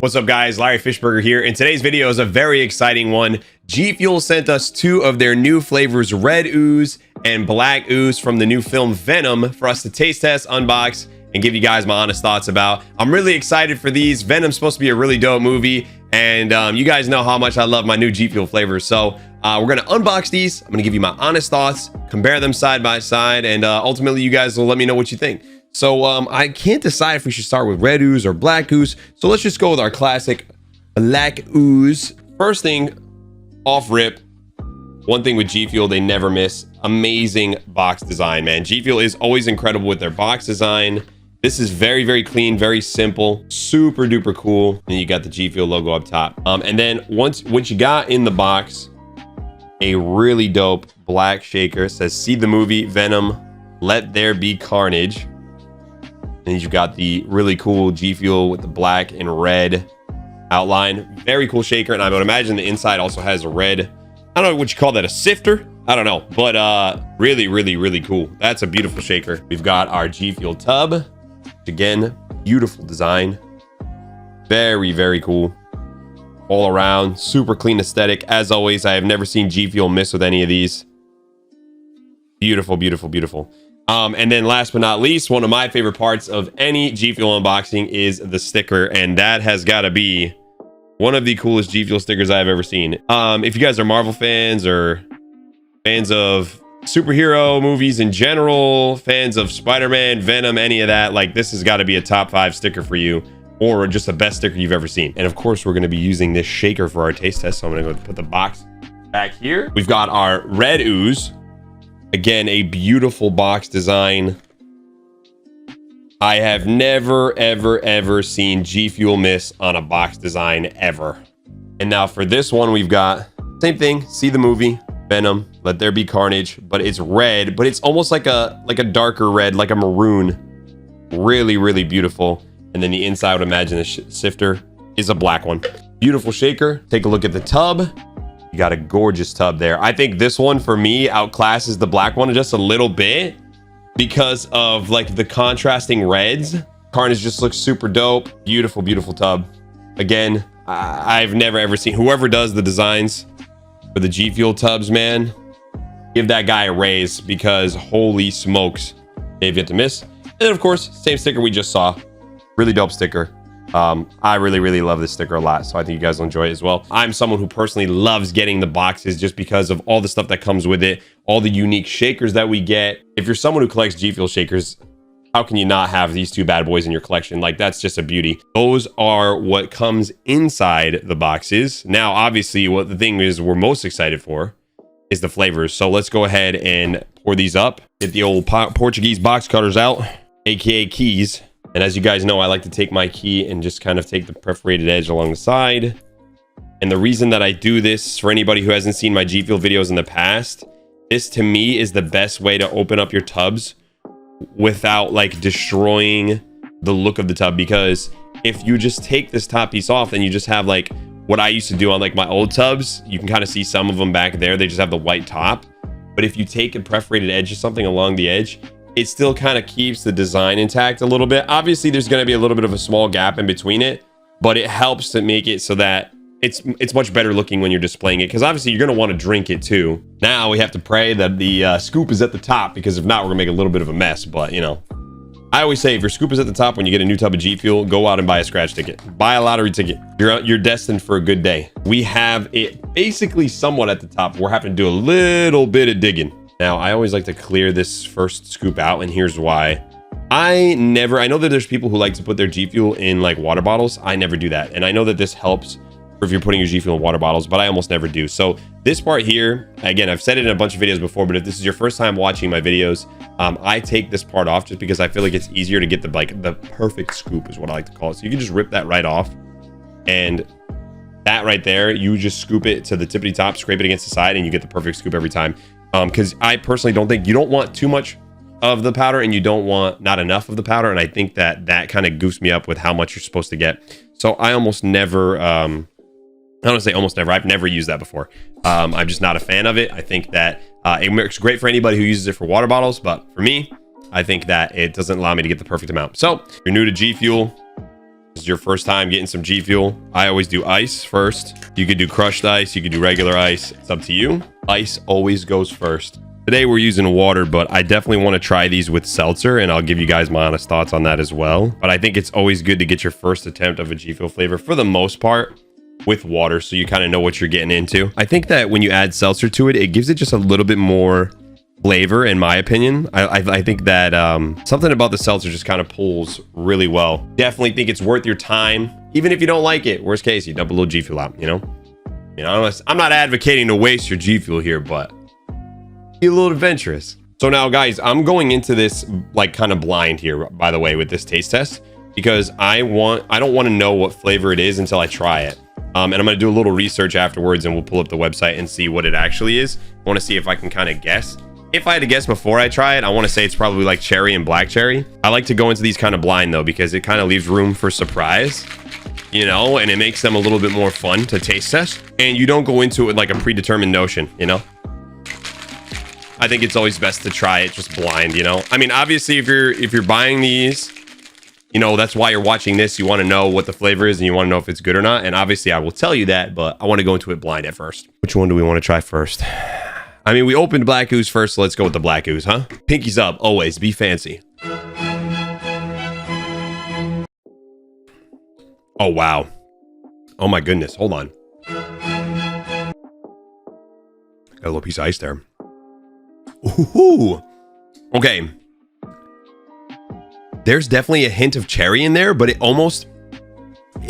What's up guys, Larry Fishburger here, and today's video is a very exciting one. G Fuel sent us 2 of their new flavors, Red Ooze and Black Ooze from the new film Venom, for us to taste test, unbox, and give you guys my honest thoughts about. I'm really excited for these. Venom's supposed to be a really dope movie, and you guys know how much I love my new G Fuel flavors. So we're gonna unbox these. I'm gonna give you my honest thoughts, compare them side by side, and ultimately you guys will let me know what you think. So I can't decide if we should start with Red Ooze or Black Ooze. So let's just go with our classic Black Ooze. First thing off rip, one thing with G Fuel they never miss: amazing box design, man. G Fuel is always incredible with their box design. This is very, very clean, very simple, super duper cool. And you got the G Fuel logo up top. And then once you got in the box, a really dope black shaker. It says "See the movie Venom, let there be carnage." And you've got the really cool G Fuel with the black and red outline. Very cool shaker. And I would imagine the inside also has a red, I don't know what you call that, a sifter? I don't know, but really, really, really cool. That's a beautiful shaker. We've got our G Fuel tub. Again, beautiful design. Very, very cool. All around, super clean aesthetic. As always, I have never seen G Fuel miss with any of these. Beautiful, beautiful, beautiful. And then last but not least, one of my favorite parts of any G Fuel unboxing is the sticker, and that has got to be one of the coolest G Fuel stickers I've ever seen. If you guys are Marvel fans or fans of superhero movies in general, fans of Spider-Man, Venom, any of that, like, this has got to be a top 5 sticker for you, or just the best sticker you've ever seen. And of course, we're going to be using this shaker for our taste test, so I'm going to go put the box back here. We've got our Red Ooze. Again, a beautiful box design. I have never, ever, ever seen G Fuel miss on a box design ever. And now for this one, we've got same thing. See the movie Venom, let there be carnage, but it's red, but it's almost like a darker red, like a maroon. Really, really beautiful. And then the inside, I would imagine the sifter is a black one. Beautiful shaker. Take a look at the tub. You got a gorgeous tub there. I think this one for me outclasses the black one just a little bit because of like the contrasting reds. Carnage just looks super dope. Beautiful, beautiful tub. Again, I've never ever seen, whoever does the designs for the G Fuel tubs, man, give that guy a raise, because holy smokes, they've yet to miss. And then of course, same sticker we just saw. Really dope sticker. I really, really love this sticker a lot, so I think you guys will enjoy it as well. I'm someone who personally loves getting the boxes just because of all the stuff that comes with it, all the unique shakers that we get. If you're someone who collects G Fuel shakers, how can you not have these 2 bad boys in your collection? Like, that's just a beauty. Those are what comes inside the boxes. Now, obviously, what the thing is we're most excited for is the flavors. So let's go ahead and pour these up. Get the old Portuguese box cutters out, aka keys. And as you guys know, I like to take my key and just kind of take the perforated edge along the side. And the reason that I do this, for anybody who hasn't seen my G Fuel videos in the past, this to me is the best way to open up your tubs without like destroying the look of the tub. Because if you just take this top piece off and you just have like what I used to do on like my old tubs, you can kind of see some of them back there. They just have the white top. But if you take a perforated edge or something along the edge, it still kind of keeps the design intact a little bit. Obviously, there's going to be a little bit of a small gap in between it, but it helps to make it so that it's much better looking when you're displaying it, because obviously you're going to want to drink it too. Now we have to pray that the scoop is at the top, because if not, we're going to make a little bit of a mess. But, you know, I always say if your scoop is at the top when you get a new tub of G Fuel, go out and buy a scratch ticket. Buy a lottery ticket. You're destined for a good day. We have it basically somewhat at the top. We're having to do a little bit of digging. Now, I always like to clear this first scoop out, and here's why. I know that there's people who like to put their G Fuel in like water bottles. I never do that. And I know that this helps if you're putting your G Fuel in water bottles, but I almost never do. So this part here, again, I've said it in a bunch of videos before, but if this is your first time watching my videos, I take this part off just because I feel like it's easier to get the perfect scoop is what I like to call it. So you can just rip that right off, and that right there, you just scoop it to the tippity top, scrape it against the side, and you get the perfect scoop every time. Because I personally don't think you don't want too much of the powder and you don't want not enough of the powder, and I think that kind of goofs me up with how much you're supposed to get. So I almost never I don't want to say almost never, I've never used that before. I'm just not a fan of it. I think that it works great for anybody who uses it for water bottles, but for me, I think that it doesn't allow me to get the perfect amount. So if you're new to G Fuel, is your first time getting some G Fuel, I always do ice first. You could do crushed ice, you could do regular ice. It's up to you. Ice always goes first. Today we're using water, but I definitely want to try these with seltzer, and I'll give you guys my honest thoughts on that as well. But I think it's always good to get your first attempt of a G Fuel flavor for the most part with water, so you kind of know what you're getting into. I think that when you add seltzer to it, it gives it just a little bit more flavor, in my opinion. I think that something about the seltzer just kind of pulls really well. Definitely think it's worth your time, even if you don't like it. Worst case, you dump a little G Fuel out, you know? I'm not advocating to waste your G Fuel here, but be a little adventurous. So now, guys, I'm going into this like kind of blind here, by the way, with this taste test, because I don't want to know what flavor it is until I try it. And I'm going to do a little research afterwards, and we'll pull up the website and see what it actually is. I want to see if I can kind of guess. If I had to guess before I try it, I want to say it's probably like cherry and black cherry. I like to go into these kind of blind though, because it kind of leaves room for surprise, you know, and it makes them a little bit more fun to taste test. And you don't go into it with like a predetermined notion, you know? I think it's always best to try it just blind, you know? I mean, obviously if you're buying these, you know, that's why you're watching this. You want to know what the flavor is and you want to know if it's good or not. And obviously I will tell you that, but I want to go into it blind at first. Which one do we want to try first? I mean, we opened Black Ooze first, so let's go with the Black Ooze, huh? Pinkies up, always. Be fancy. Oh, wow. Oh, my goodness. Hold on. Got a little piece of ice there. Ooh. Okay. There's definitely a hint of cherry in there, but it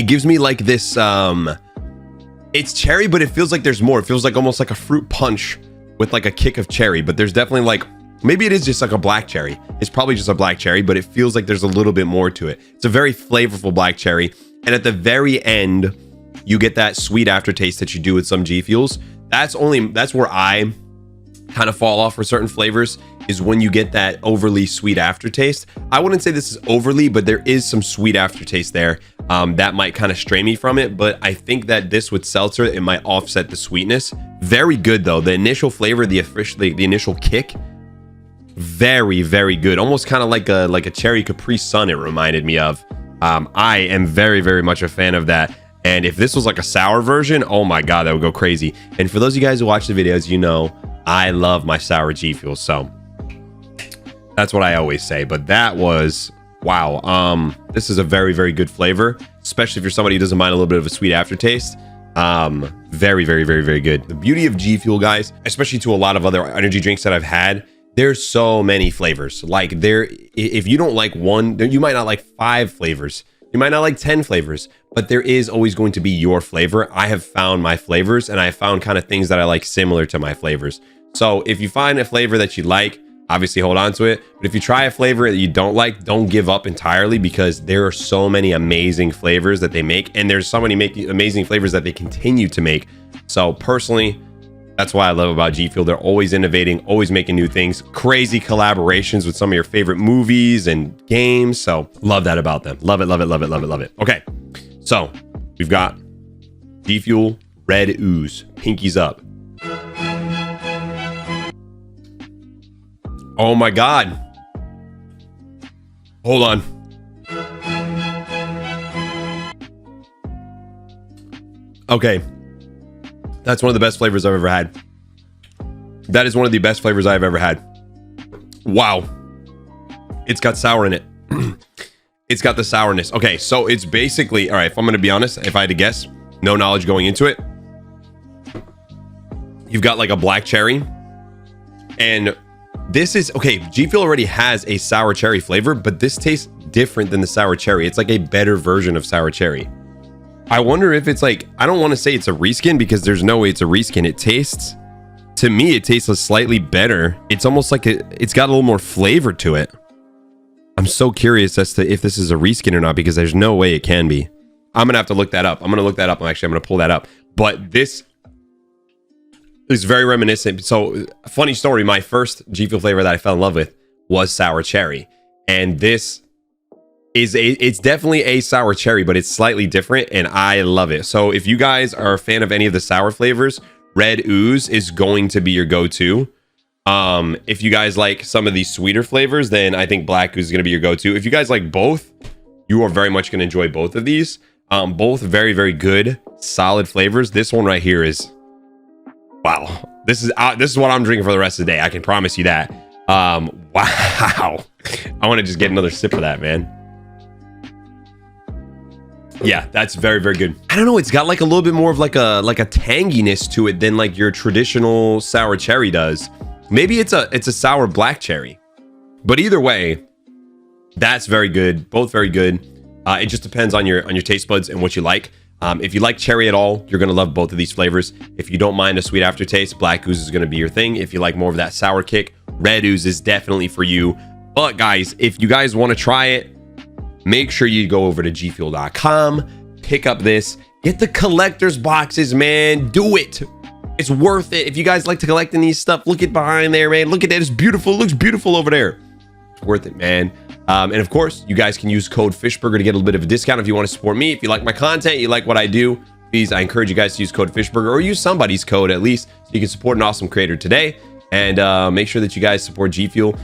gives me like this, it's cherry, but it feels like there's more. It feels like almost like a fruit punch with like a kick of cherry, but there's definitely like, maybe it is just like a black cherry. It's probably just a black cherry, but it feels like there's a little bit more to it. It's a very flavorful black cherry. And at the very end, you get that sweet aftertaste that you do with some G Fuels. That's where I kind of fall off for certain flavors, is when you get that overly sweet aftertaste. I wouldn't say this is overly, but there is some sweet aftertaste there that might kind of stray me from it. But I think that this with seltzer, it might offset the sweetness. Very good though. The initial flavor, the initial kick, very, very good. Almost kind of like a cherry Capri Sun, it reminded me of. I am very, very much a fan of that. And if this was like a sour version, oh my God, that would go crazy. And for those of you guys who watch the videos, you know, I love my sour G Fuel. So that's what I always say. But that was, wow. This is a very, very good flavor, especially if you're somebody who doesn't mind a little bit of a sweet aftertaste. Very, very, very, very good. The beauty of G Fuel, guys, especially to a lot of other energy drinks that I've had, there's so many flavors. Like if you don't like one, you might not like 5 flavors. You might not like 10 flavors, but there is always going to be your flavor. I have found my flavors, and I found kind of things that I like similar to my flavors. So if you find a flavor that you like, obviously hold on to it. But if you try a flavor that you don't like, don't give up entirely, because there are so many amazing flavors that they make, and there's so many amazing flavors that they continue to make. So personally, that's what I love about G Fuel. They're always innovating, always making new things, crazy collaborations with some of your favorite movies and games. So love that about them. Love it, love it, love it, love it, love it. Okay, so we've got G Fuel Red Ooze, pinkies up. Oh my God. Hold on. Okay. That's one of the best flavors I've ever had. That is one of the best flavors I've ever had. Wow. It's got sour in it. It's got the sourness. Okay, so it's basically, all right, if I'm going to be honest, if I had to guess, no knowledge going into it, you've got like a black cherry. And this is, okay, G Fuel already has a sour cherry flavor, but this tastes different than the sour cherry. It's like a better version of sour cherry. I wonder if it's like, I don't want to say it's a reskin, because there's no way it's a reskin. It tastes, to me, it tastes slightly better. It's almost like it's got a little more flavor to it. I'm so curious as to if this is a reskin or not, because there's no way it can be. I'm going to have to look that up. I'm going to look that up. Actually, I'm going to pull that up. But this is very reminiscent. So, funny story, my first G Fuel flavor that I fell in love with was sour cherry. And this it's definitely a sour cherry, but it's slightly different, and I love it. So if you guys are a fan of any of the sour flavors, Red Ooze is going to be your go-to. If you guys like some of these sweeter flavors, then I think Black Ooze is going to be your go-to. If you guys like both, you are very much going to enjoy both of these. Both very, very good, solid flavors. This one right here is, wow. This is what I'm drinking for the rest of the day. I can promise you that. Wow. I want to just get another sip of that, man. Yeah, that's very, very good. I don't know. It's got like a little bit more of like a tanginess to it than like your traditional sour cherry does. Maybe it's a sour black cherry, but either way, that's very good. Both very good. It just depends on your taste buds and what you like. If you like cherry at all, you're gonna love both of these flavors. If you don't mind a sweet aftertaste, Black Ooze is gonna be your thing. If you like more of that sour kick, Red Ooze is definitely for you. But guys, if you guys want to try it, make sure you go over to gfuel.com, pick up this, get the collector's boxes, man. Do it. It's worth it. If you guys like to collect these stuff, look at behind there, man. Look at that. It's beautiful. It looks beautiful over there. It's worth it, man. And of course, you guys can use code Fishburger to get a little bit of a discount if you want to support me. If you like my content, you like what I do, please, I encourage you guys to use code Fishburger or use somebody's code at least so you can support an awesome creator today. And make sure that you guys support G Fuel.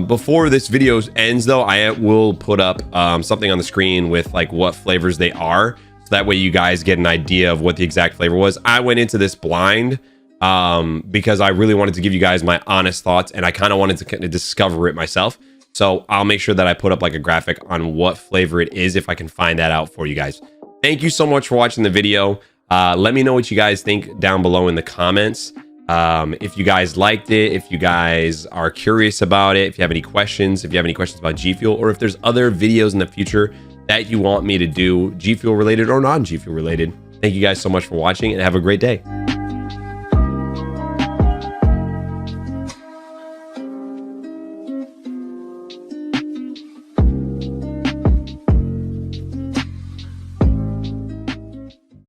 Before this video ends, though, I will put up something on the screen with like what flavors they are. So that way you guys get an idea of what the exact flavor was. I went into this blind because I really wanted to give you guys my honest thoughts, and I kind of wanted to kind of discover it myself. So I'll make sure that I put up like a graphic on what flavor it is if I can find that out for you guys. Thank you so much for watching the video. Let me know what you guys think down below in the comments. If you guys liked it, if you guys are curious about it, if you have any questions, about G Fuel, or if there's other videos in the future that you want me to do, G Fuel related or non G Fuel related. Thank you guys so much for watching, and have a great day.